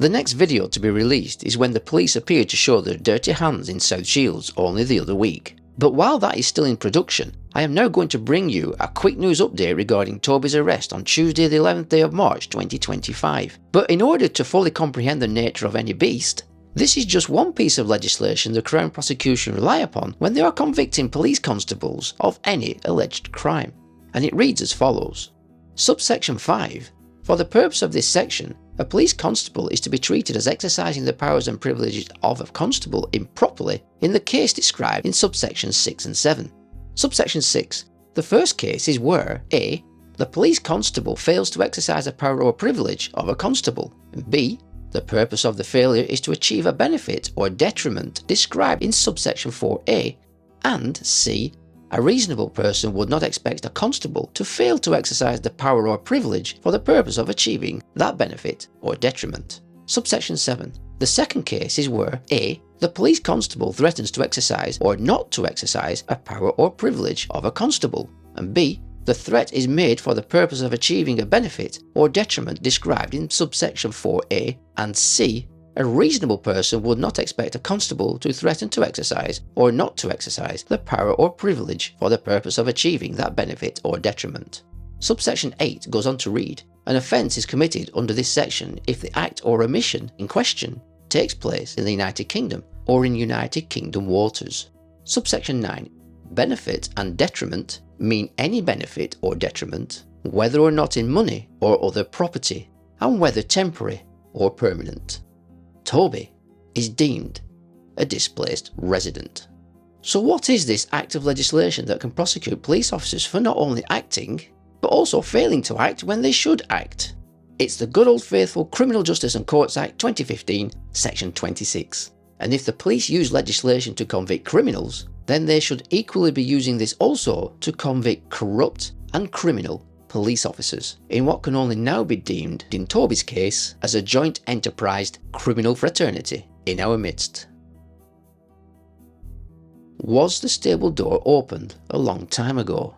The next video to be released is when the police appeared to show their dirty hands in South Shields only the other week. But while that is still in production, I am now going to bring you a quick news update regarding Toby's arrest on Tuesday the 11th day of March 2025. But in order to fully comprehend the nature of any beast, this is just one piece of legislation the Crown prosecution rely upon when they are convicting police constables of any alleged crime. And it reads as follows. Subsection 5. For the purpose of this section, a police constable is to be treated as exercising the powers and privileges of a constable improperly in the case described in subsections 6 and 7. Subsection 6. The first case is where a. The police constable fails to exercise a power or privilege of a constable, and b. The purpose of the failure is to achieve a benefit or detriment described in subsection 4a, and c. A reasonable person would not expect a constable to fail to exercise the power or privilege for the purpose of achieving that benefit or detriment. Subsection 7. The second case is where a. The police constable threatens to exercise or not to exercise a power or privilege of a constable, and b. The threat is made for the purpose of achieving a benefit or detriment described in subsection 4a, and c. A reasonable person would not expect a constable to threaten to exercise or not to exercise the power or privilege for the purpose of achieving that benefit or detriment. Subsection 8 goes on to read, an offence is committed under this section if the act or omission in question takes place in the United Kingdom or in United Kingdom waters. Subsection 9. Benefit and detriment mean any benefit or detriment, whether or not in money or other property, and whether temporary or permanent. Toby is deemed a displaced resident. So what is this act of legislation that can prosecute police officers for not only acting, but also failing to act when they should act? It's the good old faithful Criminal Justice and Courts Act 2015, section 26. And if the police use legislation to convict criminals, then they should equally be using this also to convict corrupt and criminal police officers, in what can only now be deemed, in Toby's case, as a joint enterprised criminal fraternity in our midst. Was the stable door opened a long time ago?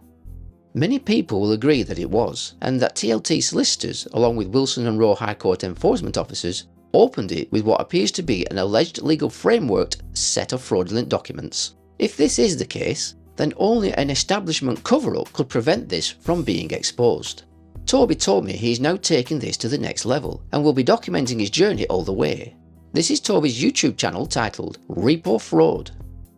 Many people will agree that it was, and that TLT solicitors, along with Wilson and Rowe High Court enforcement officers, opened it with what appears to be an alleged legal frameworked set of fraudulent documents. If this is the case, then only an establishment cover-up could prevent this from being exposed. Toby told me he is now taking this to the next level and will be documenting his journey all the way. This is Toby's YouTube channel titled Repo Fraud.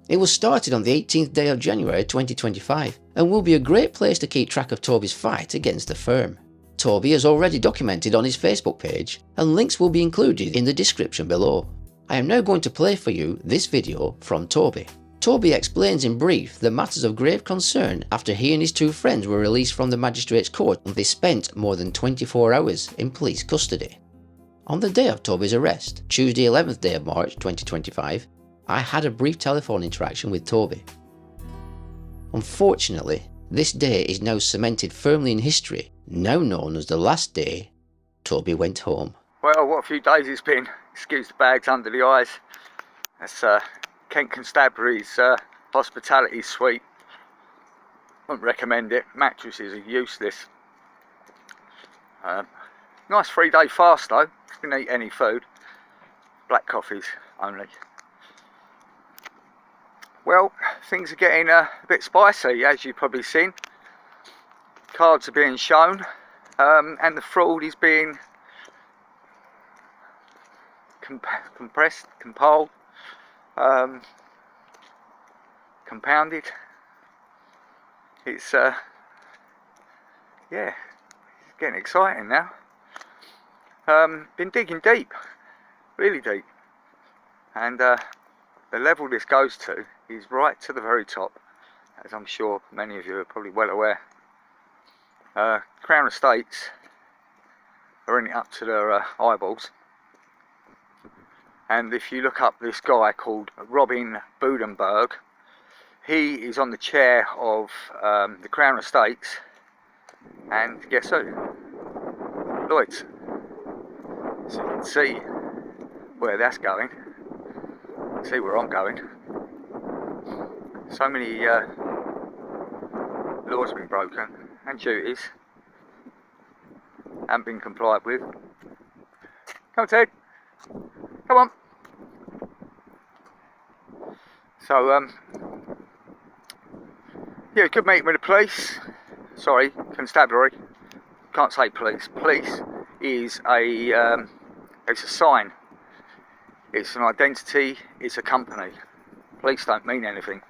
It was started on the 18th day of January 2025 and will be a great place to keep track of Toby's fight against the firm. Toby has already documented on his Facebook page, and links will be included in the description below. I am now going to play for you this video from Toby. Toby explains in brief the matters of grave concern after he and his two friends were released from the magistrate's court and they spent more than 24 hours in police custody. On the day of Toby's arrest, Tuesday 11th day of March 2025, I had a brief telephone interaction with Toby. Unfortunately, this day is now cemented firmly in history, now known as the last day Toby went home. Well, what a few days it's been. Excuse the bags under the eyes. That's Kent Constabulary's hospitality suite. Wouldn't recommend it. Mattresses are useless. Nice 3-day fast though. Didn't eat any food. Black coffees only. Well, things are getting a bit spicy, as you've probably seen. Cards are being shown, and the fraud is being compressed, compiled, compounded. It's yeah, it's getting exciting now. Been digging deep, really deep, and the level this goes to is right to the very top, as I'm sure many of you are probably well aware. Crown Estates are in it up to their eyeballs, and if you look up this guy called Robin Budenberg, he is on the chair of the Crown Estates, and guess who? Lloyd's. So you can see where that's going, see where I'm going. So many laws have been broken and duties haven't been complied with. Come on, Ted. Come on. So, yeah, good meeting with the police. Sorry, constabulary. Can't say police. Police is it's a sign. It's an identity. It's a company. Police don't mean anything.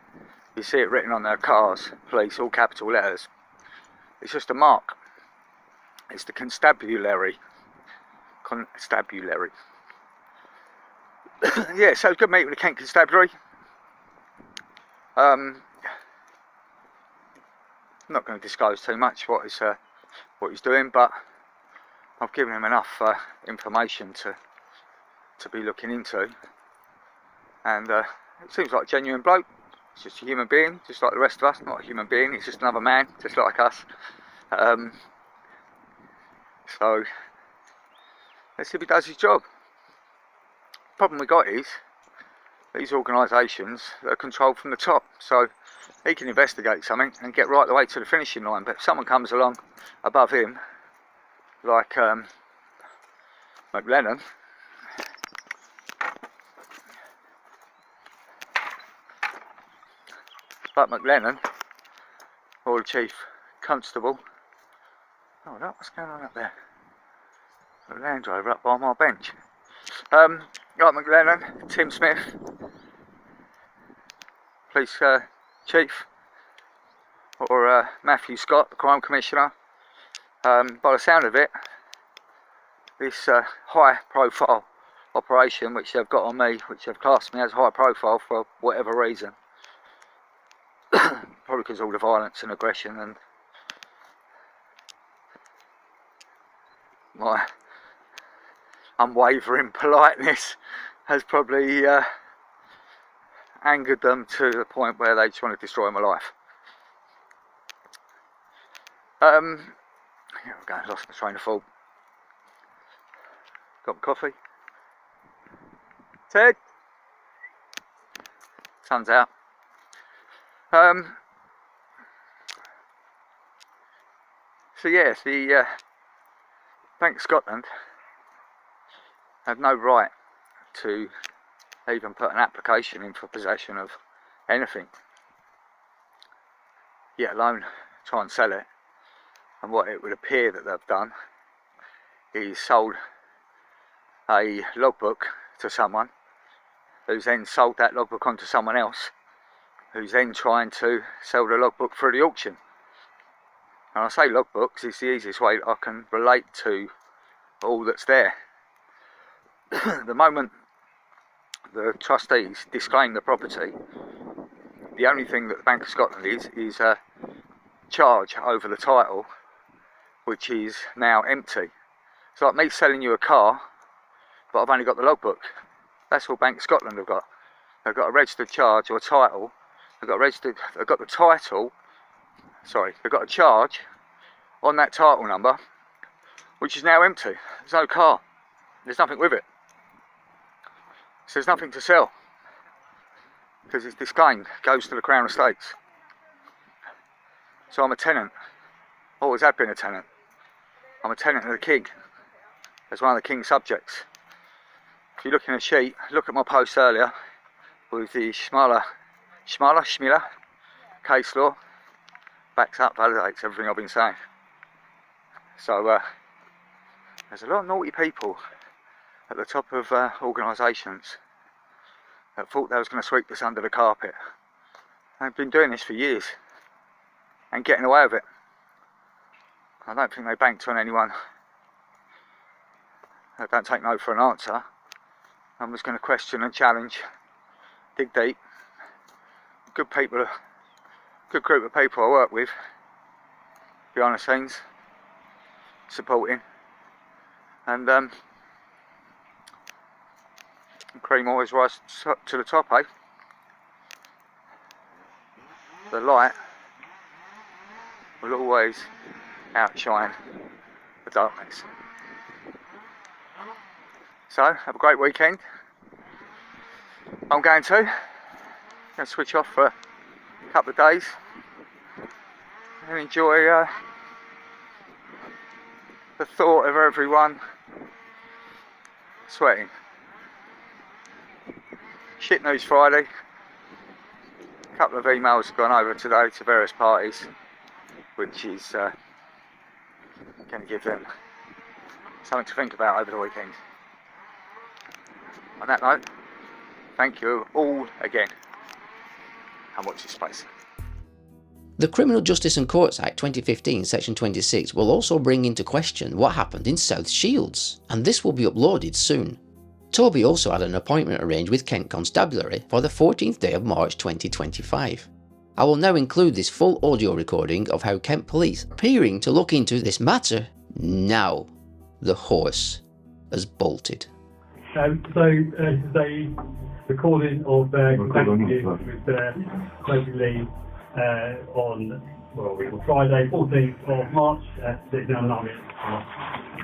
You see it written on their cars. Police, all capital letters. It's just a mark. It's the constabulary. Constabulary. Yeah, so good meeting with the Kent Constabulary. I'm not going to disclose too much what he's doing, but I've given him enough information to be looking into, and it seems like a genuine bloke. He's just a human being, just like the rest of us. Not a human being, he's just another man, just like us. So let's see if he does his job. Problem we got is these organisations that are controlled from the top, so he can investigate something and get right the way to the finishing line, but if someone comes along above him, like McLennan, or the Chief Constable, oh look, what's going on up there? The Land Rover up by my bench. Like McLennan, Tim Smith, Police Chief, or Matthew Scott, the Crime Commissioner. By the sound of it, this high profile operation which they've got on me, which they've classed me as high profile for whatever reason, probably because of all the violence and aggression and my unwavering politeness has probably angered them to the point where they just want to destroy my life. Yeah, we're going, lost my train of thought. Got my coffee. Ted! Sun's out. So yes, the Bank of Scotland had no right to even put an application in for possession of anything, yet alone try and sell it. And what it would appear that they've done is sold a logbook to someone, who's then sold that logbook on to someone else, who's then trying to sell the logbook through the auction. And I say logbooks, it's the easiest way I can relate to all that's there. The moment the trustees disclaim the property, the only thing that the Bank of Scotland is a charge over the title, which is now empty. It's like me selling you a car, but I've only got the logbook. That's all Bank of Scotland have got. They've got a registered charge or a title. They've got the title. Sorry, they've got a charge on that title number, which is now empty. There's no car. There's nothing with it. So there's nothing to sell because it's disclaimed. Goes to the Crown Estates. So I'm a tenant. Always have been a tenant. I'm a tenant of the King, as one of the King's subjects. If you look in a sheet, look at my post earlier with the Schmiller case law, backs up, validates everything I've been saying. So there's a lot of naughty people at the top of organisations that thought they was going to sweep this under the carpet. They've been doing this for years and getting away with it. I don't think they banked on anyone. They don't take no for an answer. I'm just going to question and challenge, dig deep. Good people, good group of people I work with, behind the scenes, supporting, and cream always rises to the top, eh? The light will always outshine the darkness. So, have a great weekend. I'm going to switch off for a couple of days and enjoy the thought of everyone sweating. Shit News Friday. A couple of emails have gone over today to various parties, which is going to give them something to think about over the weekend. On that note, thank you all again, and watch this space. The Criminal Justice and Courts Act 2015 section 26 will also bring into question what happened in South Shields, and this will be uploaded soon. Toby also had an appointment arranged with Kent Constabulary for the 14th day of March 2025. I will now include this full audio recording of how Kent Police are appearing to look into this matter. Now, the horse has bolted. This is a recording of interview with Toby Lee on Friday, 14th of March at 6:09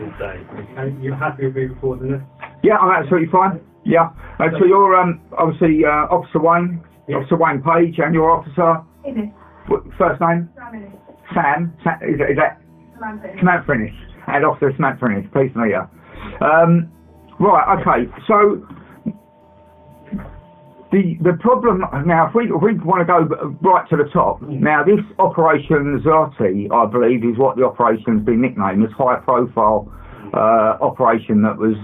all day. Okay, you happy with me recording this? Yeah, I'm absolutely fine. Yeah. So you're obviously Officer Wayne, yeah. Officer Wayne Page, and your officer. First name? Sam. Is that? Samantha Innes. And Officer Samantha Innes. Pleased to meet you. Right. Okay. So the problem now, if we want to go right to the top, now this Operation Zloty, I believe, is what the operation's been nicknamed, this high-profile operation that was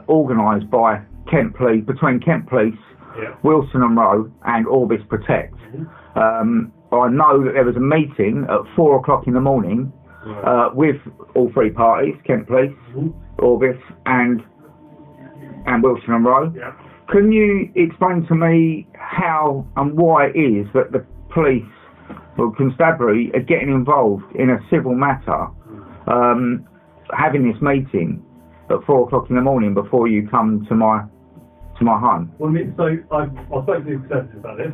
organised by Kent Police, between Kent Police, yeah. Wilson and Rowe, and Orbis Protect. I know that there was a meeting at 4 o'clock in the morning with all three parties, Kent Police, Orbis, and Wilson and Rowe. Yeah. Can you explain to me how and why it is that the police or constabulary are getting involved in a civil matter, having this meeting at 4 o'clock in the morning before you come to my home? Well, so I spoke to the conservatives about this.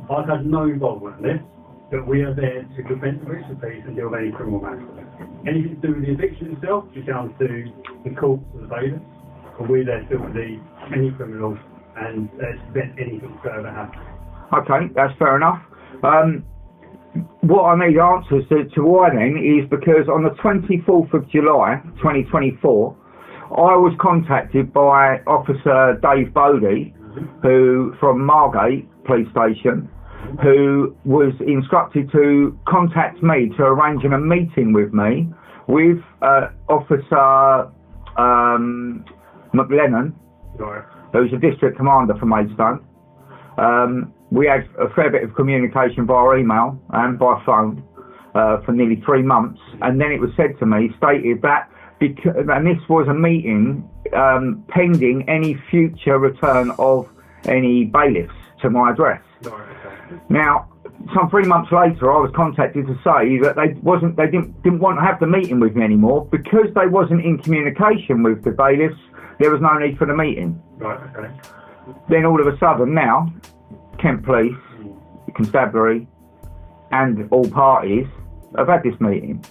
I've had no involvement in this, but we are there to prevent the breach of peace and deal with any criminal matters. Anything to do with the eviction itself is down to the courts or the bailiffs, and we're there to deal with any criminal and prevent anything further happening. Okay, that's fair enough. What I need answers to why then is because on the 24th of July 2024, I was contacted by Officer Dave Bodie, who from Margate Police Station, who was instructed to contact me to arrange a meeting with me with Officer McLennan, who's a district commander for Maidstone. We had a fair bit of communication via email and by phone for nearly 3 months, and then it was said to me, stated that, and this was a meeting pending any future return of any bailiffs to my address. Now, some 3 months later, I was contacted to say that they didn't want to have the meeting with me anymore because they wasn't in communication with the bailiffs. There was no need for the meeting. Right. Okay. Then all of a sudden now, Kent Police, Constabulary, and all parties have had this meeting.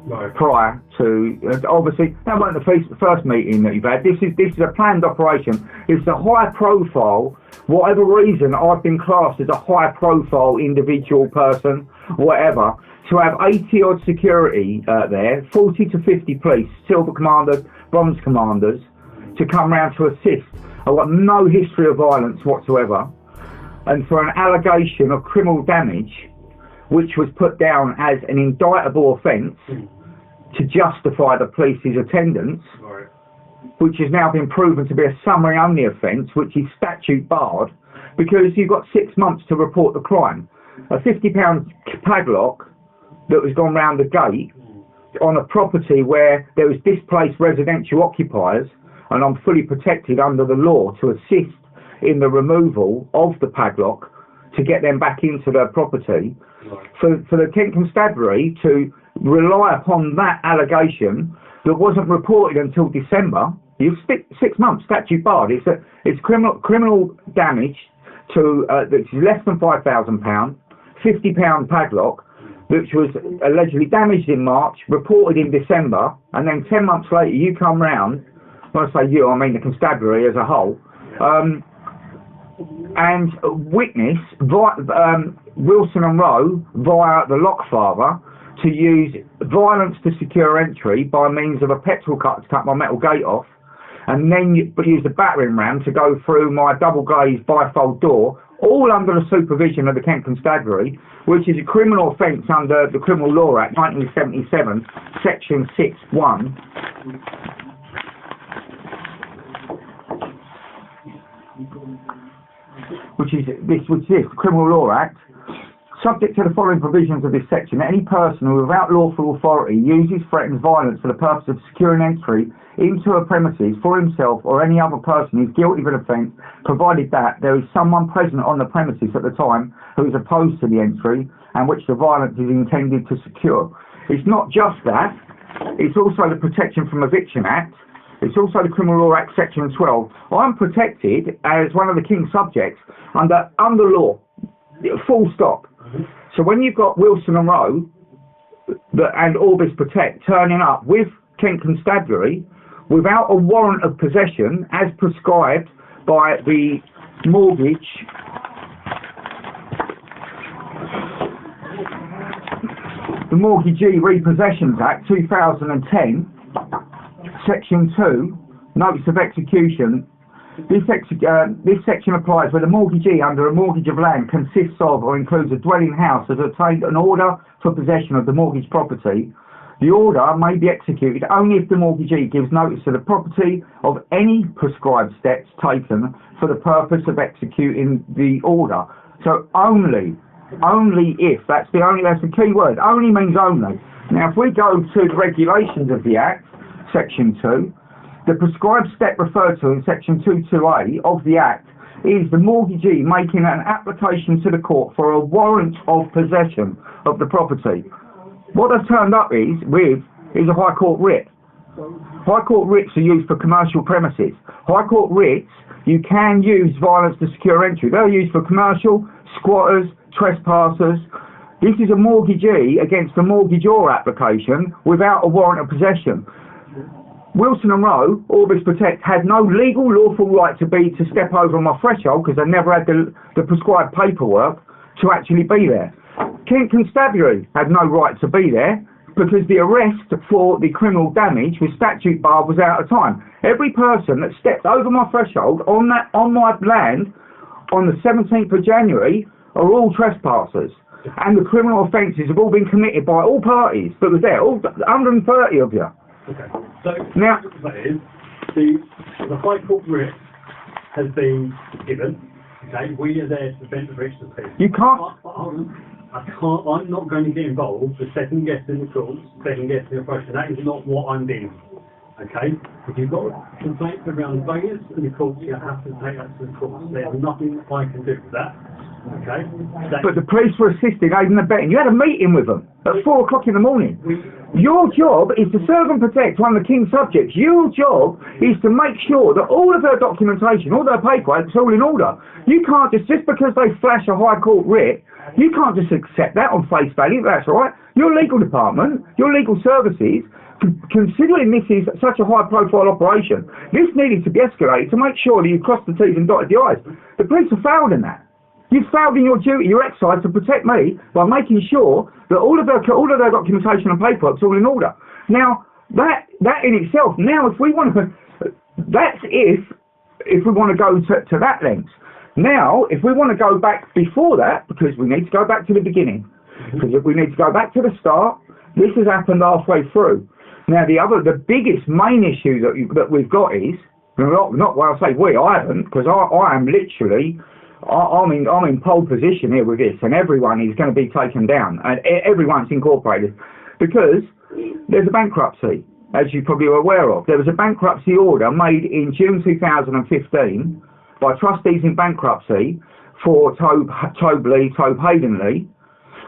Right. Prior to, obviously, that wasn't the first meeting that you've had. This is a planned operation. It's a high profile, whatever reason I've been classed as a high profile individual person, whatever, to have 80 odd security there, 40 to 50 police, silver commanders, bronze commanders, to come round to assist. I've got no history of violence whatsoever, and for an allegation of criminal damage, which was put down as an indictable offence to justify the police's attendance, right. Which has now been proven to be a summary only offence, which is statute barred, because you've got 6 months to report the crime. A £50 padlock that was gone round the gate on a property where there was displaced residential occupiers, and I'm fully protected under the law to assist in the removal of the padlock to get them back into their property. Right. For the Kent Constabulary to rely upon that allegation that wasn't reported until December, you've 6 months statute barred. It's criminal damage to that's less than £5,000, £50 padlock, which was allegedly damaged in March, reported in December, and then 10 months later you come round. When I say you, I mean the constabulary as a whole, and witness Wilson and Rowe via the lockfather to use violence to secure entry by means of a petrol cutter to cut my metal gate off, and then you use the battering ram to go through my double glazed bifold door, all under the supervision of the Kent Constabulary, which is a criminal offence under the Criminal Law Act 1977, Section 6(1). Which is the Criminal Law Act. Subject to the following provisions of this section, any person who without lawful authority uses, threatens violence for the purpose of securing entry into a premises for himself or any other person is guilty of an offence, provided that there is someone present on the premises at the time who is opposed to the entry and which the violence is intended to secure. It's not just that, it's also the Protection from Eviction Act. It's also the Criminal Law Act Section 12. I'm protected as one of the King's subjects under law, full stop. So when you've got Wilson and Rowe and Orbis Protect turning up with Kent Constabulary without a warrant of possession as prescribed by the Mortgagee Repossessions Act 2010, Section 2, Notice of Execution. This section applies where the mortgagee under a mortgage of land consists of or includes a dwelling house has obtained an order for possession of the mortgaged property. The order may be executed only if the mortgagee gives notice to the property of any prescribed steps taken for the purpose of executing the order. So only if, that's the key word, only means only. Now if we go to the regulations of the Act, Section 2, the prescribed step referred to in Section 22A of the Act is the mortgagee making an application to the court for a warrant of possession of the property. What they've turned up is a High Court writ. High Court writs are used for commercial premises. High Court writs, you can use violence to secure entry. They're used for commercial, squatters, trespassers. This is a mortgagee against a mortgagor application without a warrant of possession. Wilson and Rowe, Orbis Protect, had no legal lawful right to step over my threshold because they never had the prescribed paperwork to actually be there. Kent Constabulary had no right to be there because the arrest for the criminal damage with statute bar was out of time. Every person that stepped over my threshold on my land on the 17th of January are all trespassers. And the criminal offences have all been committed by all parties that was there, all 130 of you. Okay. So now, the High Court writ has been given. Okay, we are there to prevent the breach of peace. You can't. I'm not going to get involved with second guessing the courts, second guessing the approach. That is not what I'm doing. Okay, if you've got complaints around bailiffs and the courts, you have to take that to the courts. There's nothing I can do with that. Okay. But the police were assisting, aiding and abetting. You had a meeting with them at 4 o'clock in the morning. Your job is to serve and protect one of the King's subjects. Your job is to make sure that all of their documentation, all their paperwork is all in order. You can't just because they flash a High Court writ, you can't just accept that on face value. That's right. Your legal department, your legal services, considering this is such a high-profile operation, this needed to be escalated to make sure that you crossed the T's and dotted the I's. The police have failed in that. You've failed in your duty, your exercise to protect me by making sure that all of their documentation and paperwork is all in order. Now, that in itself, now if we want to, that's if we want to go to that length. Now, if we want to go back before that, because we need to go back to the beginning, because if we need to go back to the start, this has happened halfway through. Now, the biggest main issue that we've got is, not when I say we, I haven't, because I am literally, I'm in pole position here with this, and everyone is going to be taken down, and everyone's incorporated, because there's a bankruptcy, as you probably are aware of. There was a bankruptcy order made in June 2015 by trustees in bankruptcy for Toby Hayden-Lee,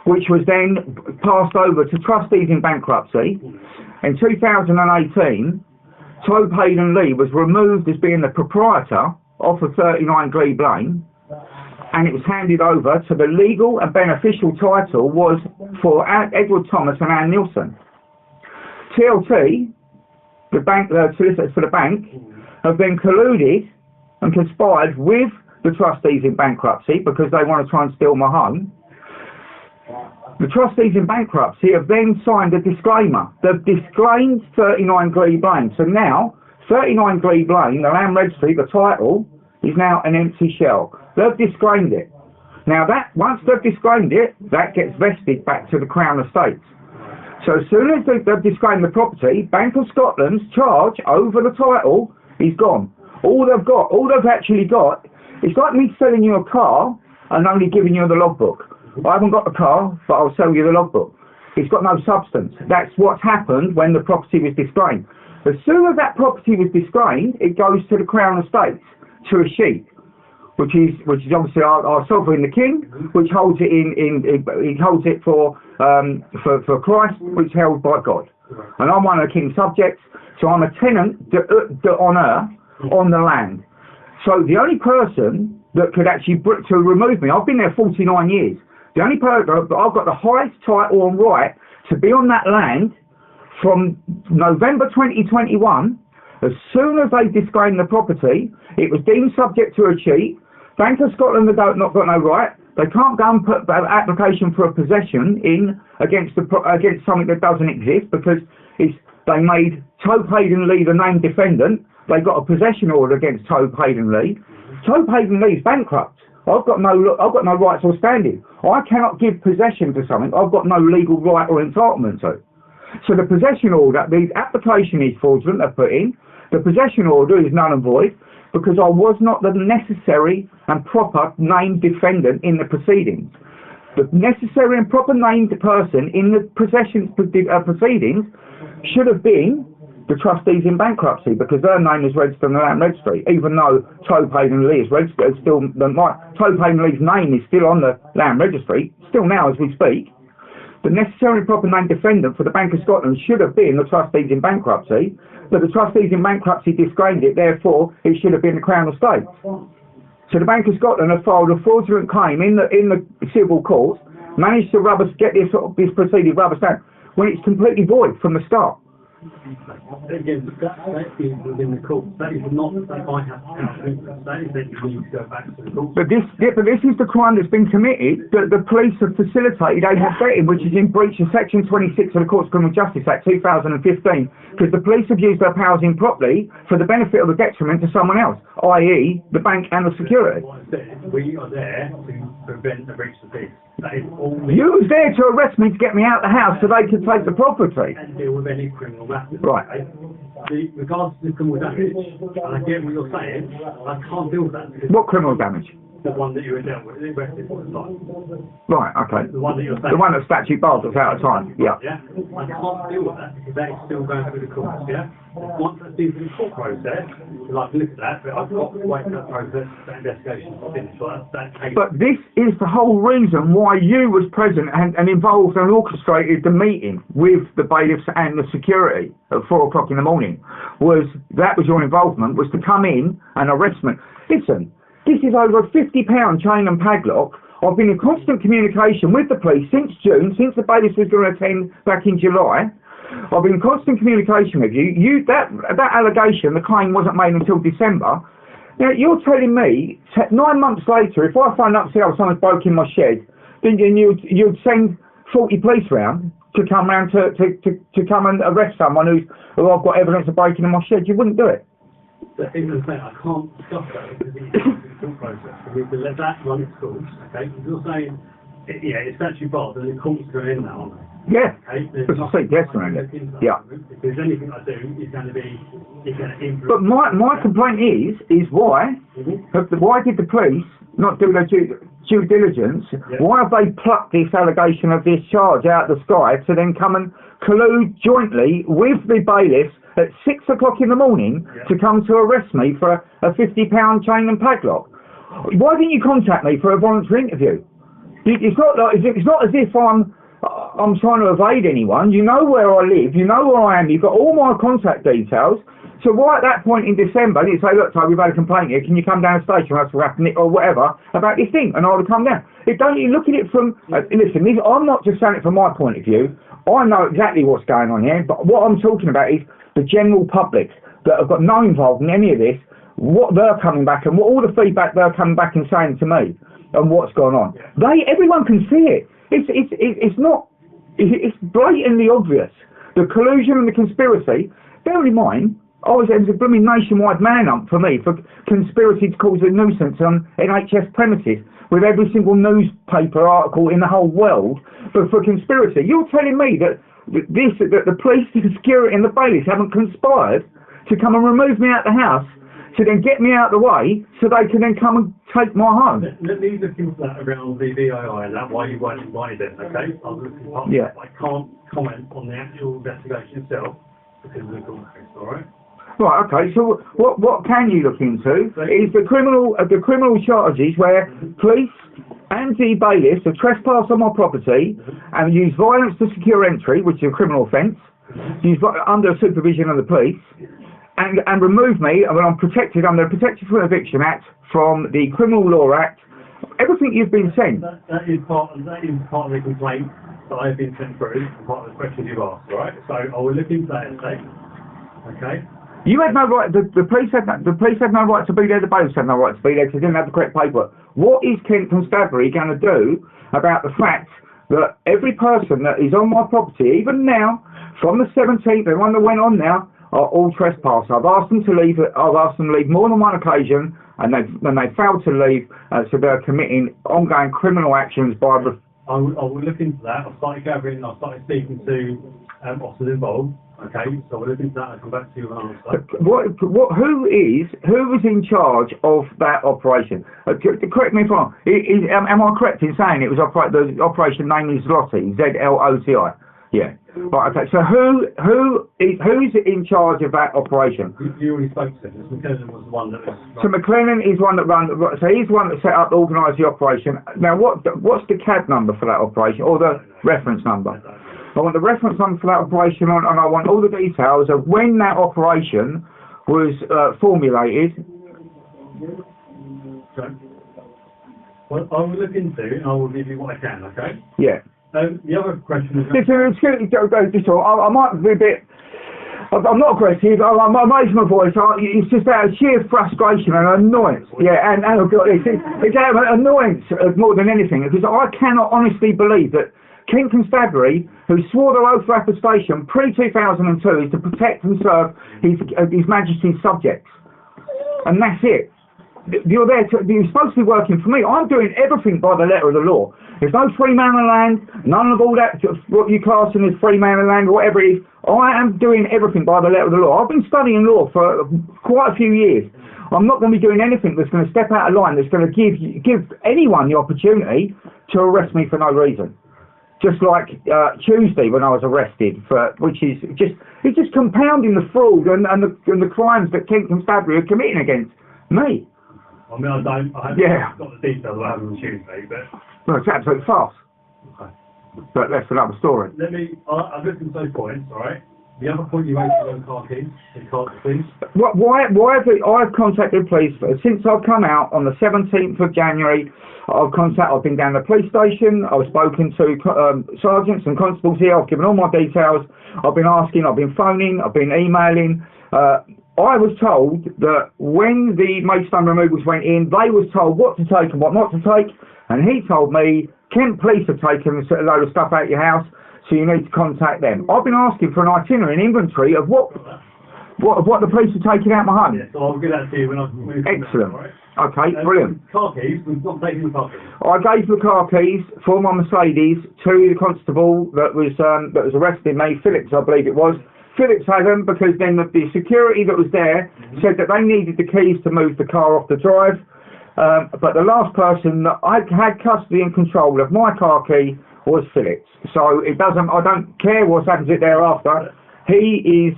which was then passed over to trustees in bankruptcy. In 2018, Toby Hayden-Lee was removed as being the proprietor of the 39 Glebe Lane, and it was handed over to the legal and beneficial title was for Edward Thomas and Anne Nielsen. TLT, the solicitors for the bank, have then colluded and conspired with the trustees in bankruptcy because they want to try and steal my home. The trustees in bankruptcy have then signed a disclaimer. They've disclaimed 39 Glebe Lane. So now, 39 Glebe Lane, the land registry, the title, is now an empty shell. They've disclaimed it. Now that, once they've disclaimed it, that gets vested back to the Crown Estates. So as soon as they've disclaimed the property, Bank of Scotland's charge over the title is gone. All they've actually got, it's like me selling you a car and only giving you the logbook. I haven't got the car, but I'll sell you the logbook. It's got no substance. That's what's happened when the property was disclaimed. As soon as that property was disclaimed, it goes to the Crown Estates, to a sheep, which is obviously our sovereign, the King, which holds it he holds it for Christ, which is held by God. And I'm one of the King's subjects, so I'm a tenant on earth, on the land. So the only person that could actually to remove me, I've been there 49 years. The only person, I've got the highest title and right to be on that land from November 2021. As soon as they disclaimed the property, it was deemed subject to a cheat. Bank of Scotland have not got no right. They can't go and put an application for a possession in against something that doesn't exist, because they made Toby Hayden Lee the named defendant. They got a possession order against Toby Hayden Lee. Toby Hayden Lee's bankrupt. I've got no rights or standing. I cannot give possession to something I've got no legal right or entitlement to. So the possession order, the application is fraudulent, they've put in. The possession order is null and void because I was not the necessary and proper named defendant in the proceedings. The necessary and proper named person in the possession proceedings should have been the trustees in bankruptcy, because their name is registered on the land registry, even though Toby Hayden Lee is registered. Toby Hayden Lee's name is still on the land registry, still now as we speak. The necessary and proper named defendant for the Bank of Scotland should have been the trustees in bankruptcy, but the trustees in bankruptcy disclaimed it, therefore it should have been the Crown Estates. So the Bank of Scotland have filed a fraudulent claim in the civil courts, managed to get this proceeding rubber stamp when it's completely void from the start. Again, that is within the court. That is not that I have to count. That is that you need to go back to the court. But this is the crime that's been committed, that the police have facilitated aid and abetting, which is in breach of Section 26 of the Courts Criminal Justice Act 2015, because the police have used their powers improperly for the benefit of the detriment to someone else, i.e. the bank and the security. What I said, we are there to prevent the breach of peace. That is all. You was there to arrest me to get me out of the house so they could take the property. And deal with any criminal matters. Right. Okay? Regards to the criminal damage, and I get what you're saying, I can't deal with that. What criminal damage? The one that you were dealt with, the arrested for the time. Right, okay. The one that you're saying. The one that statute barred us out of time, yeah. Yeah? I can't deal with that because that is still going through the courts, yeah? Once that's been through the court process, I can look at that, but I've got to wait for that process, that investigation to finish. That case. But this is the whole reason why you was present and involved and orchestrated the meeting with the bailiffs and the security at 4 o'clock in the morning. That was your involvement, was to come in and arrest me. Listen, this is over a £50 chain and padlock. I've been in constant communication with the police since June, since the bailiff was going to attend back in July. I've been in constant communication with you. That allegation, the claim wasn't made until December. Now, you're telling me 9 months later, if I phone up and say, someone's broke in my shed, then you'd send 40 police round to come round to come and arrest someone who I've got evidence of breaking in my shed. You wouldn't do it. But even if I can't discuss that because it's a court process. We need to let that run its course, okay? If you're saying, it's statute barred, then the court's going to end that, aren't they? Yeah. Okay? There's nothing around it. Yeah. If there's anything I do, it's going to influence. But my complaint is why? Why did the police not do their due diligence? Yeah. Why have they plucked this allegation of this charge out of the sky to then come and collude jointly with the bailiffs at 6 o'clock in the morning to come to arrest me for a £50 chain and padlock? Why didn't you contact me for a voluntary interview? It's not as if I'm trying to evade anyone. You know where I live, you know where I am, you've got all my contact details. So why at that point in December did you say, look, Toby, we've had a complaint here, can you come down to the station or whatever about this thing? And I would come down. Don't you look at it from, listen, I'm not just saying it from my point of view. I know exactly what's going on here, but what I'm talking about is the general public that have got no involvement in any of this, what they're coming back and all the feedback they're coming back and saying to me and what's going on. Everyone can see it. It's blatantly obvious. The collusion and the conspiracy. Bear in mind, It was a blooming nationwide manhunt for me for conspiracy to cause a nuisance on NHS premises with every single newspaper article in the whole world for conspiracy. You're telling me that the police, the security and the bailiffs haven't conspired to come and remove me out the house to then get me out of the way so they can then come and take my home? Let me look into that around the VII and that, why you weren't invited then, okay? I'm looking at that. I can't comment on the actual investigation itself because of the court case, alright? Right, okay, so what can you look into is the criminal charges where police and the bailiffs have trespassed on my property and used violence to secure entry, which is a criminal offence, under supervision of the police, and remove me when I'm protected under the Protected from Eviction Act from the Criminal Law Act. Everything you've been sent. That is part of the complaint that I've been sent through, and part of the questions you've asked, alright? So I will look into that instead. Okay? You had no right. The police had no right to be there. The bailiffs had no right to be there because they didn't have the correct paperwork. What is Kent Constabulary going to do about the fact that every person that is on my property, even now, from the 17th, the one that went on now, are all trespassers? I've asked them to leave. I've asked them to leave more than one occasion, and they failed to leave, so they're committing ongoing criminal actions by. I will look into that. I've started gathering. I've started speaking to officers involved. Okay, so we'll look into that and come back to you on answer. Who is in charge of that operation? Correct me if I'm wrong. Am I correct in saying it was the operation name is Zloty, Z-L-O-T-I? Yeah. Right. Okay. So who's in charge of that operation? You already spoke to him. McLennan was the one that was. So McLennan is one that ran. So he's the one that set up, organised the operation. Now, what's the CAD number for that operation, or the reference number? I want the reference number for that operation, and I want all the details of when that operation was formulated. Okay. Well, I will look into it and I will give you what I can, okay? Yeah. The other question is... I might be a bit... I'm not aggressive, I'm raising my voice. It's just out of sheer frustration and annoyance. Yeah, and it's out of annoyance more than anything, because I cannot honestly believe that Kent Constabulary, who swore their oath of attestation pre-2002 is to protect and serve His Majesty's subjects. And that's it. You're supposed to be working for me. I'm doing everything by the letter of the law. There's no free man of land, none of all that, what you classing as free man of land or whatever it is. I am doing everything by the letter of the law. I've been studying law for quite a few years. I'm not going to be doing anything that's going to step out of line, that's going to give anyone the opportunity to arrest me for no reason. Just like Tuesday when I was arrested, which is just compounding the fraud and the crimes that Kent Constabulary are committing against me. I mean, I haven't got the details I have on Tuesday, but... No, it's absolute farce. Okay. But that's another story. I've listened to those points, alright? The other point you raised was car keys, please. Why I've contacted police since I've come out on the 17th of January. I've been down to the police station. I've spoken to sergeants and constables here. I've given all my details. I've been asking. I've been phoning. I've been emailing. I was told that when the Maidstone removals went in, they was told what to take and what not to take. And he told me Kent Police have taken a load of stuff out of your house, so you need to contact them. I've been asking for an itinerary and inventory of what the police are taking out my home. Yeah, so I'll give that to you when I move. Excellent. Right? Okay, brilliant. Car keys, we've not taken the car keys. I gave the car keys for my Mercedes to the constable that was arresting me, Phillips, I believe it was. Phillips had them because then the security that was there said that they needed the keys to move the car off the drive. But the last person that I had custody and control of my car key was Phillips. So I don't care what happens it thereafter. He is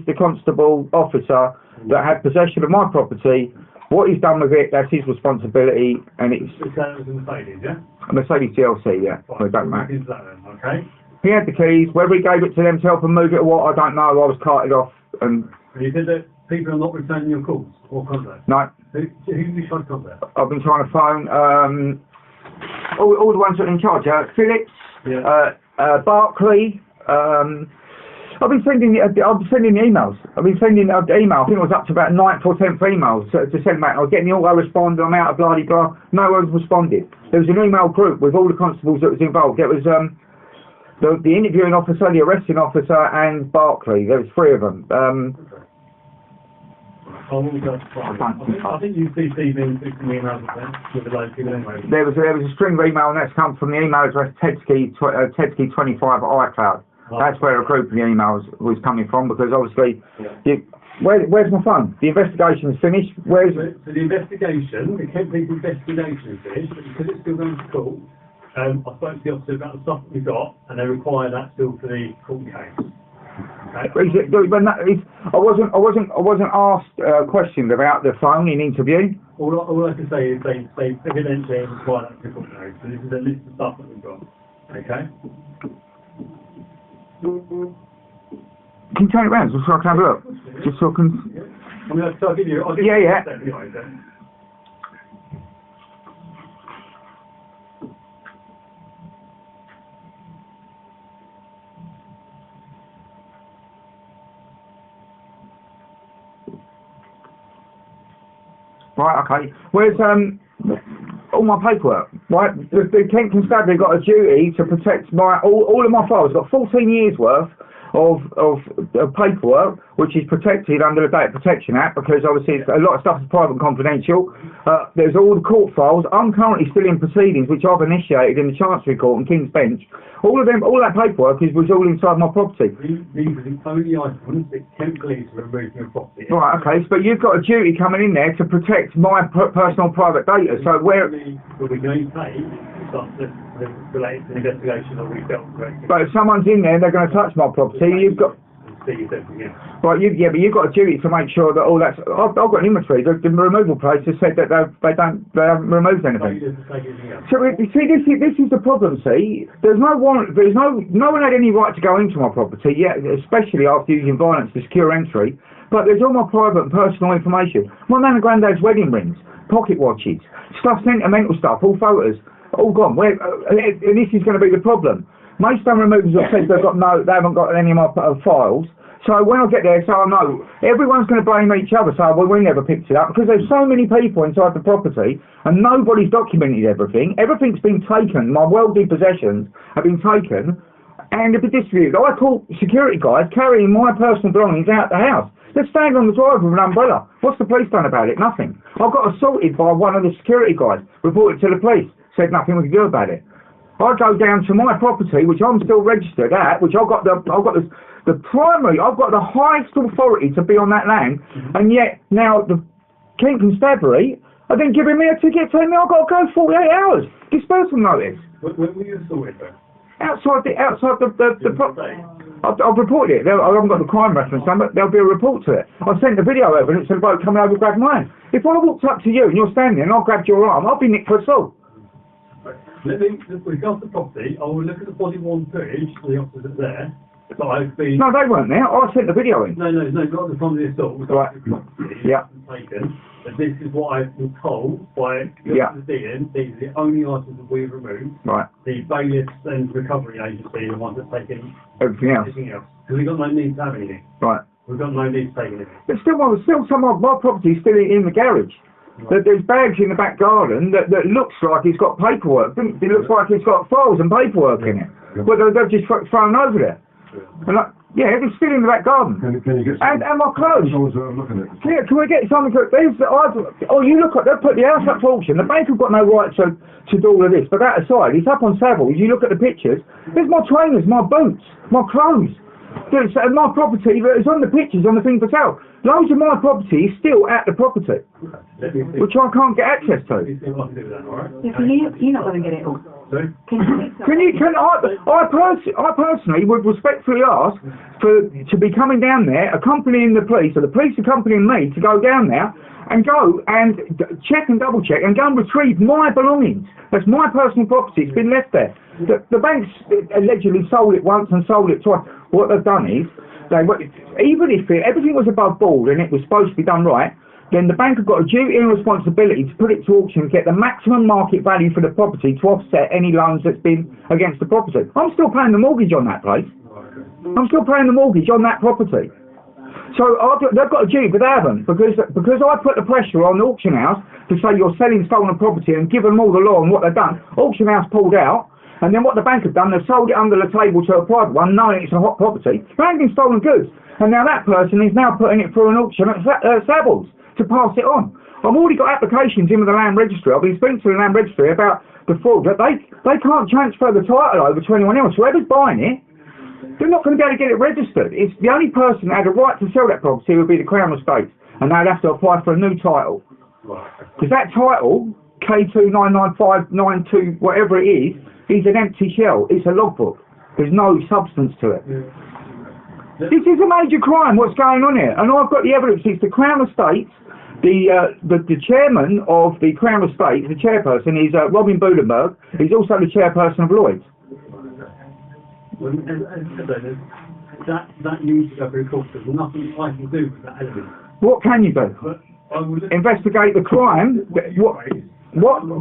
the constable officer that had possession of my property. What he's done with it, that's his responsibility, and it's... That was a Mercedes, yeah? A Mercedes GLC, yeah. Right, it don't matter. That then, okay? He had the keys. Whether he gave it to them to help him move it or what, I don't know. I was carted off. And you said that people are not returning your calls or contacts? No. Who have you tried to contact? I've been trying to phone all the ones that are in charge. Phillips, Barclay. I've been sending emails. I've been sending email. I think it was up to about 9th or 10th emails to send back. I was getting the auto-respond. I'm out of blah, blah. No one's responded. There was an email group with all the constables that was involved. It was the interviewing officer, the arresting officer, and Barclay. There was 3 of them. I think you CC'd me with some emails with the local anyway. There was a string of email, and that's come from the email address Tedsky25 at iCloud. That's where a group of the emails was coming from, because obviously, where's my phone? The investigation is finished. Where's so the investigation, the Kent Police investigation is finished, but because it's still going to court, I spoke to the officer about the stuff that we got, and they require that still for the court case. Okay. I wasn't asked questions about the phone in interview. All I can say is they evidently require that for the court case. So this is a list of stuff that we've got. Okay. Can you turn it round just so I can have a look? Just so I can. Yeah. I mean, I'll give you. Yeah. Anyway, Right, okay. Where's all my paperwork? Right, the Kent Constabulary got a duty to protect all of my files. I've got 14 years worth of paperwork, which is protected under the Data Protection Act, because obviously a lot of stuff is private and confidential. There's all the court files. I'm currently still in proceedings, which I've initiated in the Chancery Court and King's Bench. All that paperwork was all inside my property. These are the only items that Kent Police are removing from property. Right, okay, but you've got a duty coming in there to protect my personal private data. So where? Well, we can only take stuff that's related to the investigation that we dealt with. But if someone's in there, they're going to touch my property. You've got. Right, but you've got a duty to make sure that all that's. I've got an inventory. The removal place has said that they haven't removed anything. So you see, this is the problem. See, there's no warrant. No one had any right to go into my property yet, especially after using violence to secure entry. But there's all my private and personal information. My nan and granddad's wedding rings, pocket watches, sentimental stuff, all photos, all gone. And this is going to be the problem. Maidstone Removals have said they haven't got any of my files. So when I get there, so I know everyone's going to blame each other. So we never picked it up, because there's so many people inside the property and nobody's documented everything. Everything's been taken. My worldly possessions have been taken and they've been distributed. I caught security guys carrying my personal belongings out the house. They're standing on the drive with an umbrella. What's the police done about it? Nothing. I got assaulted by one of the security guys. Reported to the police. Said nothing we could do about it. I go down to my property, which I'm still registered at, which I've got the highest authority to be on that land, and yet now the Kent Constabulary are then giving me a ticket telling me I've got to go 48 hours. Dispersal notice. When were you assaulted though? Outside the property. I've reported it. I haven't got the crime reference number. There'll be a report to it. I sent the video evidence of the bloke coming over and grabbed mine. If I walked up to you and you're standing there and I grabbed your arm, I'll be nicked for assault. With regards to the property, I will look at the body-worn footage of the officers there. But I've been. No, they weren't there. I sent the video in. No, not the time of the assault. Right. Yeah. Taken. But this is what I've been told by the dealing. These are the only items that we've removed. Right. The bailiffs and recovery agency are the ones that have taken everything else. Because we've got no need to have anything. Right. We've got no need to take anything. But still some of my property is still in the garage. Right. There's bags in the back garden that looks like it's got paperwork. It looks like it's got files and paperwork in it. But they've just thrown over there. And it's still in the back garden. Can you get and my clothes. Looking at it. Yeah, can we get something? You look at, they'll put the house up for auction. The bank have got no right to do all of this. But that aside, it's up on Savills. You look at the pictures. There's my trainers, my boots, my clothes. And my property is on the pictures on the thing for sale. Loads of my property is still at the property, which I can't get access to. You're not going to get it all. Sorry? I personally would respectfully ask to be coming down there, accompanying the police, or the police accompanying me to go down there and go and check and double check and go and retrieve my belongings. That's my personal property. It's been left there. The bank's allegedly sold it once and sold it twice. What they've done is, even if everything was above board and it was supposed to be done right, then the bank have got a duty and responsibility to put it to auction and get the maximum market value for the property to offset any loans that's been against the property. I'm still paying the mortgage on that place. I'm still paying the mortgage on that property. So they've got a duty, but they haven't, because I put the pressure on the auction house to say you're selling stolen property and give them all the law and what they've done. Auction house pulled out. And then what the bank have done, they've sold it under the table to a private one, knowing it's a hot property. They ain't been stolen goods. And now that person is now putting it through an auction at Savills. to pass it on. I've already got applications in with the land registry. I've been speaking to the land registry about the fraud, that they can't transfer the title over to anyone else. Whoever's buying it, they're not going to be able to get it registered. It's the only person that had a right to sell that property would be the Crown Estate, and they'd have to apply for a new title. Because that title, K299592, whatever it is an empty shell. It's a logbook. There's no substance to it. This is a major crime, what's going on here. And I've got the evidence. It's the Crown Estate. The chairman of the Crown Estate, the chairperson, is Robin Budenberg. He's also the chairperson of Lloyd's. Well, that needs to go through court. There's nothing I can do with that element. What can you do? Investigate the crime.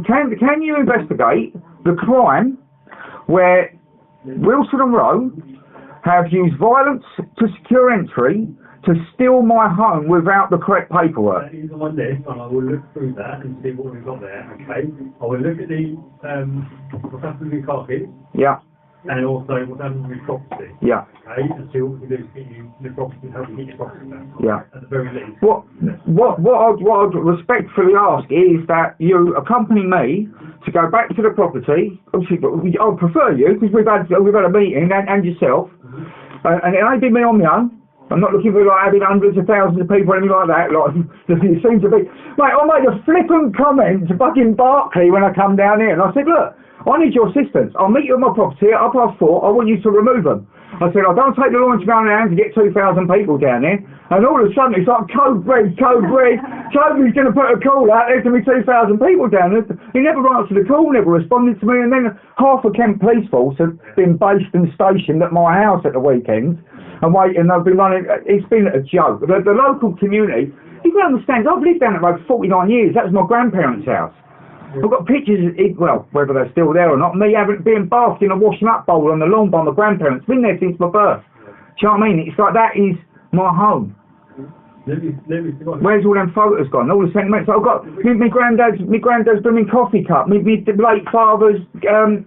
Can you investigate the crime where Wilson and Rowe have used violence to secure entry to steal my home without the correct paperwork? That is on my list, and I will look through that and see what we've got there. Okay, I will look at the what's happened with the car keys. Yeah. And also what's happened with property. Yeah. Okay, and see what we can do to get you the property, help you get your property back. Yeah. At the very least. What I'd respectfully ask is that you accompany me to go back to the property. Obviously, I'd prefer you because we've had a meeting and yourself, and it ain't been me on my own. I'm not looking for like having hundreds of thousands of people or anything like that. Like it seems to be. Mate, I made a flippant comment to fucking Barclay when I come down here, and I said, look, I need your assistance. I'll meet you at my property at 4:30. I want you to remove them. I said, I don't take the law into my own hands to get 2,000 people down there. And all of a sudden, it's like code red. Toby's going to put a call out. There's going to be 2,000 people down there. He never answered the call, never responded to me. And then half a Kent police force have been based and stationed at my house at the weekend. And waiting, they've been running. It's been a joke. The local community, you can understand, I've lived down that road for 49 years. That was my grandparents' house. I've got pictures, well, whether they're still there or not, me being bathed in a washing up bowl on the lawn by my grandparents. Been there since my birth. Do you know what I mean? It's like that is my home. Where's all them photos gone? All the sentiments I've got. My granddad's blooming coffee cup. My late father's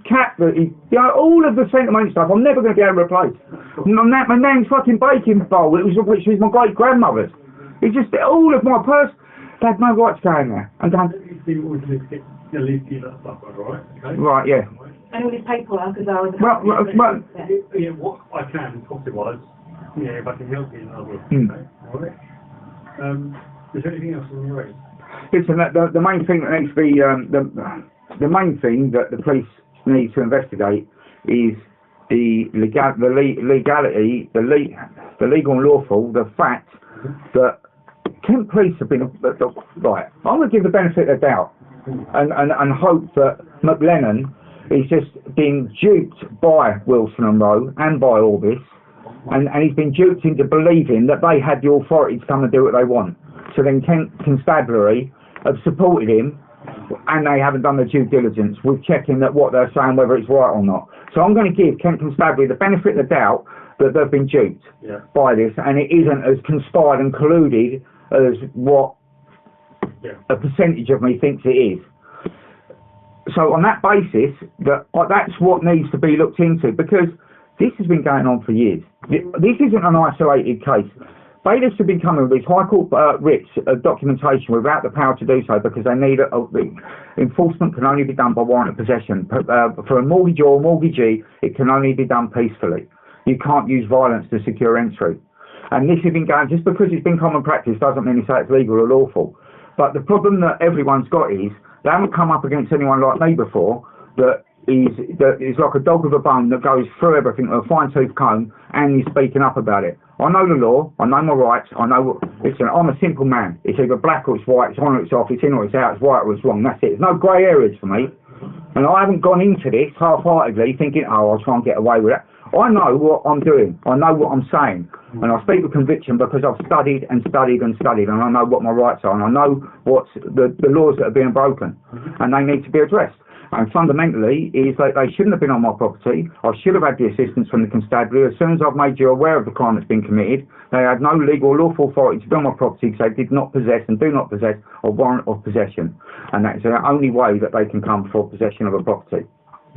cat. All of the sentiment stuff. I'm never going to be able to replace. My nan's fucking baking bowl, which was my great grandmother's. It's just all of my purse. They had no right to go in there. Right, yeah. And all this paperwork as well. Yeah, what I can, cost-wise, yeah, if I can help you, I will. Okay, all right. Is there anything else on your end? Listen, the main thing that needs to be, the main thing that the police need to investigate is the legality, the legal and lawful, the fact that Kent police have been right. I'm going to give the benefit of the doubt and hope that McLennan is just being duped by Wilson and Rowe and by Orbis, and he's been duped into believing that they had the authority to come and do what they want. So then Kent Constabulary have supported him, and they haven't done the due diligence with checking that what they're saying, whether it's right or not. So I'm going to give Kent Constabulary the benefit of the doubt that they've been duped by this, and it isn't as conspired and colluded as what a percentage of me thinks it is. So on that basis, that's what needs to be looked into, because this has been going on for years. This isn't an isolated case. Bailiffs have been coming with these High Court writs of documentation without the power to do so, because they need enforcement can only be done by warrant of possession. For a mortgagee or mortgagee, it can only be done peacefully. You can't use violence to secure entry. And this has been going, just because it's been common practice doesn't mean it's legal or lawful. But the problem that everyone's got is they haven't come up against anyone like me before that is like a dog with a bone that goes through everything with a fine-tooth comb and is speaking up about it. I know the law, I know my rights, listen, I'm a simple man. It's either black or it's white, it's on or it's off, it's in or it's out, it's right or it's wrong, that's it. There's no grey areas for me. And I haven't gone into this half-heartedly thinking, I'll try and get away with it. I know what I'm doing. I know what I'm saying. And I speak with conviction because I've studied and studied and studied, and I know what my rights are, and I know what's the laws that are being broken, and they need to be addressed. And fundamentally is that they shouldn't have been on my property. I should have had the assistance from the constabulary. As soon as I've made you aware of the crime that's been committed, they had no legal or lawful authority to be on my property because they did not possess and do not possess a warrant of possession. And that's the only way that they can come for possession of a property.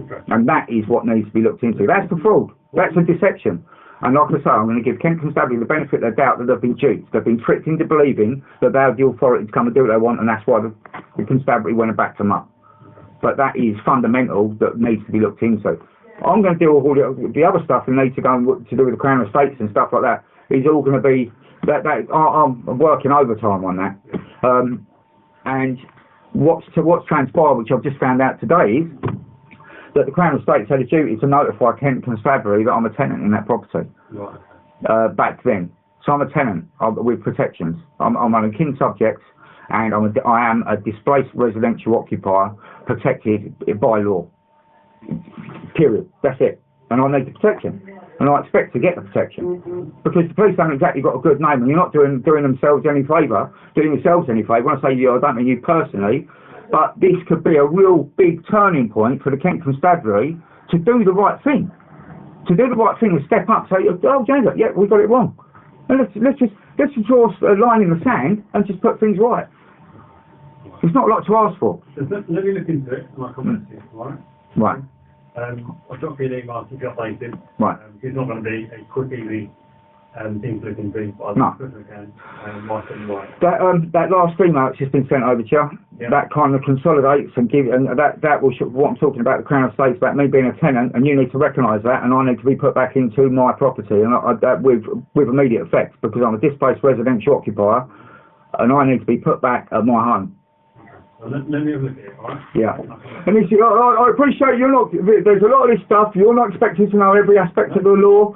Okay. And that is what needs to be looked into. That's the fraud. That's a deception. And like I say, I'm going to give Kent Constabulary the benefit of the doubt that they've been duped. They've been tricked into believing that they have the authority to come and do what they want, and that's why the constabulary went and backed them up. But that is fundamental, that needs to be looked into. I'm going to deal with all the other stuff that needs to go to do with the Crown Estates and stuff like that. Is all going to be I'm working overtime on that. And what's transpired, which I've just found out today, is that the Crown Estates had a duty to notify Kent Constabulary that I'm a tenant in that property. Right. Back then. So I'm a tenant with protections. I'm on a kin subject, and I am a displaced residential occupier protected by law. Period. That's it. And I need the protection. And I expect to get the protection. Because the police haven't exactly got a good name, and you're not doing yourselves any favour. When I say you, I don't mean you personally, but this could be a real big turning point for the Kent Constabulary to do the right thing. To do the right thing and step up and say, oh, James, yeah, we got it wrong. And let's just draw a line in the sand and just put things right. It's not a lot to ask for. Let me look into it and I'll come back to you, alright? Right. I'll drop you an email to get updated. Right. It's not going to be a quick, easy thing to look into, but I'll do it can. Right. That last email that's just been sent over to you, that kind of consolidates and that will what I'm talking about, the Crown Estates, about me being a tenant, and you need to recognise that, and I need to be put back into my property, and that with immediate effect, because I'm a displaced residential occupier, and I need to be put back at my home. Well, let me have a look at it, alright? Yeah. And you see, I appreciate there's a lot of this stuff, you're not expected to know every aspect of the law.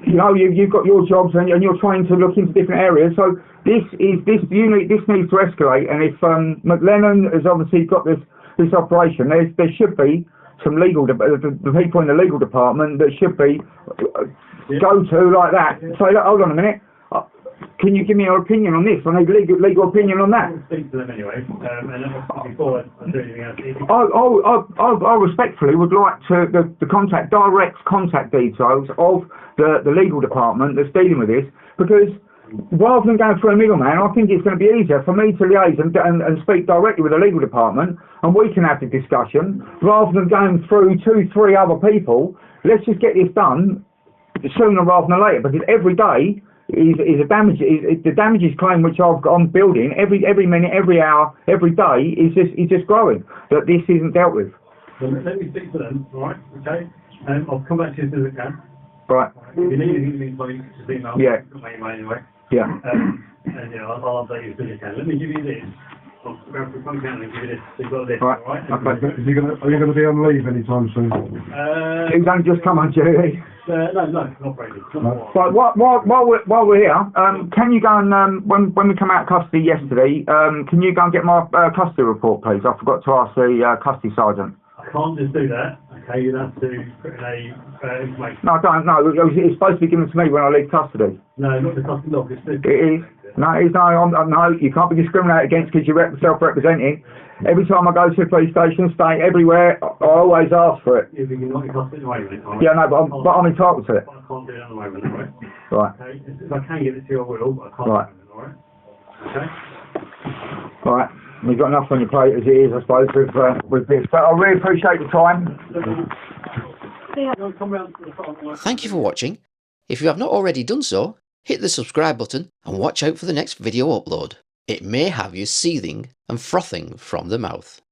You've got your jobs and you're trying to look into different areas. So this needs to escalate. And if McLennan has obviously got this operation, there should be some the people in the legal department that should be go to like that. Say, hold on a minute. Can you give me your opinion on this? I need legal opinion on that. I'll speak to them anyway, and before I do anything else. I respectfully would like to the direct contact details of the legal department that's dealing with this, because rather than going through a middleman, I think it's going to be easier for me to liaise and speak directly with the legal department, and we can have the discussion rather than going through 2-3 other people. Let's just get this done sooner rather than later, because every day is a the damages claim which I'm building every minute, every hour, every day is just growing. That this isn't dealt with. So let me speak to them, alright? Okay. I'll come back to you as soon as I can. Right. If you need anything, just email. Yeah. My email anyway. Yeah. And I'll update you as soon as I can. Let me give you this. I'll grab the phone and give you this. So you've got this, right. Alright? Okay. Are you going to be on leave anytime soon? He's only just come on duty. No, not really. But while we're here, can you go and when we come out of custody yesterday, can you go and get my custody report, please? I forgot to ask the custody sergeant. I can't just do that. Okay, you'd have to put in a information. No, I don't. No, it's supposed to be given to me when I leave custody. No, not the custody log. It is. No, you can't be discriminated against because you're self-representing. Every time I go to the police station, state, everywhere, I always ask for it. If you can not your custody at the moment, alright? Yeah, no, but I'm entitled to it. I can't do it at the moment, alright? Right. Okay, if I can give it to you, I will, but I can't right. do it, alright? Okay? Alright. We've got enough on your plate as it is, I suppose, with this. But I really appreciate your time. Thank you for watching. If you have not already done so, hit the subscribe button and watch out for the next video upload. It may have you seething and frothing from the mouth.